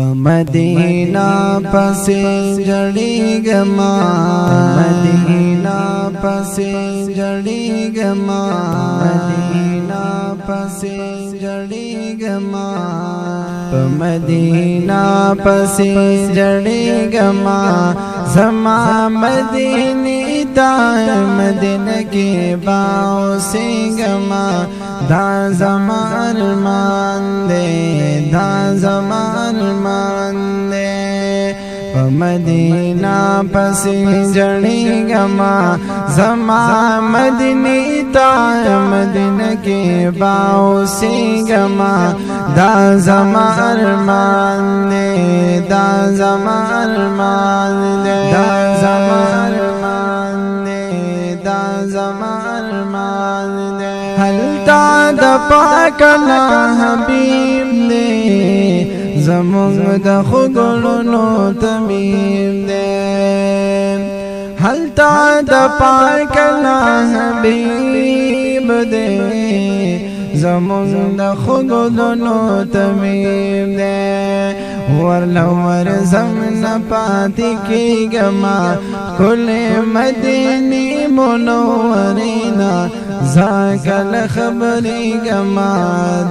مدینہ پسے جڑی گما مدینہ پسے جڑی گما مدینہ پسے جڑی گما مدینہ پسے جڑی گما زما مدینی تا مدینہ کے باؤ سے گما دا زما ارمان دے دا زما ارمان دے مدینہ پسے جڑی گما زما مدینی تا مدینہ کے باؤ سے گما دا زما ارمان دے دا زما ارمان دے دا زما ارمان دے دا زما ارمان دے حلتا دا پاکنا حبیب دے زمونگ دا خگلونو تمیم دے حلتا دا پاکنا حبیب دے زمونگ دا خگلونو تمیم دے ورلور زمن پاتی کی گما کل مدینی منورینا زاکل خبری گما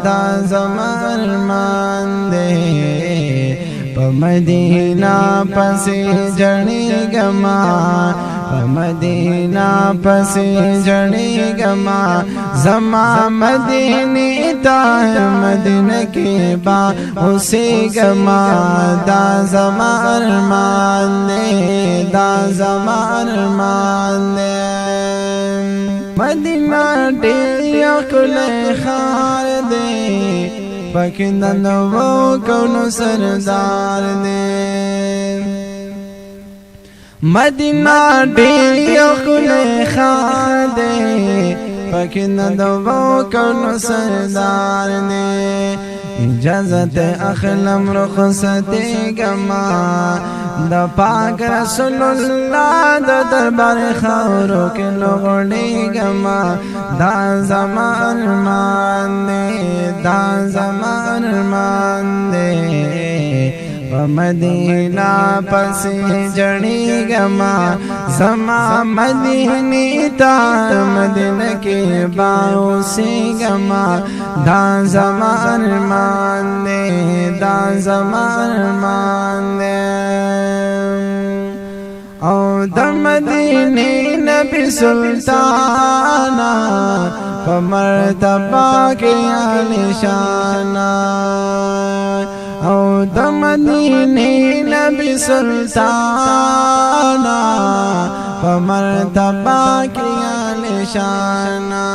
دا زما ارمان دے پا مدینہ پسے جڑی گما پا مدینہ پسے جڑی گما زما مدینی تا مدینہ کے باؤ سے گما دا زما ارمان دے دا زما ارمان دے مدینہ ڈیریا کلے خار دے پکندن وہ کونو سردار دے مدینہ ڈیریا کلے خار دے پکندن وہ کونو سردار دے اجازت اخلم رخصت گما دا پاک رسول اللہ دا دربار خورو کے لغڑی گما دا زما ارمان دے دا زما ارمان دے مدینہ پسے جڑی گما زما مدینی تا مدینہ کے باؤ سے گما دا زما ارمان دے دا زما ارمان دے او دا مدینی نبی سلطانا فمرتبہ کے عالی شانا او دا مدینی نبی سلطانا فمرتبہ کی عالی شانا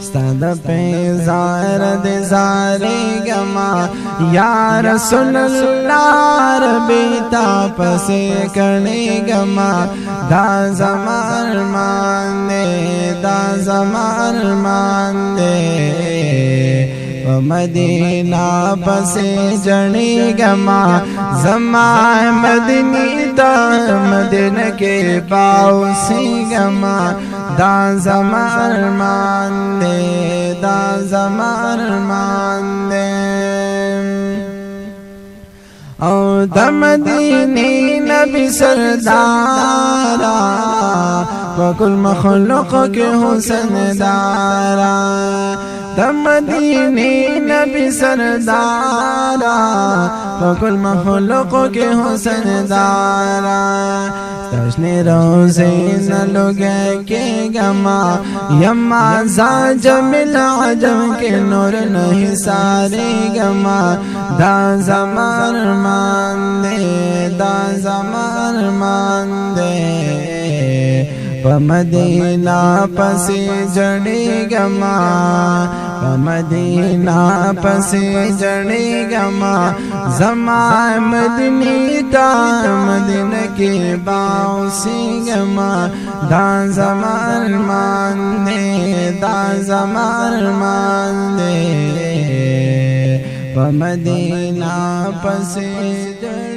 ستاد پیزار دے زاری گما یا رسول اللہ ربی تا پسے کرنی گما دا زما ارمان دے دا زما ارمان دے مدینہ پسے جڑی گما زما مدینی تا مدینہ کے باؤ سے گما دا زما ارمان دے دا زما ارمان دے او دا مدینی نبی سردارا وکل مخلوق کے حسن دارا دا مدینی نبی سردارا وکل مخلوق کے حسن دارا تشنی روزے نلوگے کے گما یما زاجمل عجم کے نور نہیں سارے گما دا زما ارمان دے دا زما ارمان دے مدینہ پسے جڑی گما مدینہ پسے جڑی گما زما مدینی تا مدینہ کے باؤ سے گما دا زما ارمان دے دا زما ارمان دے مدینہ پسے جڑی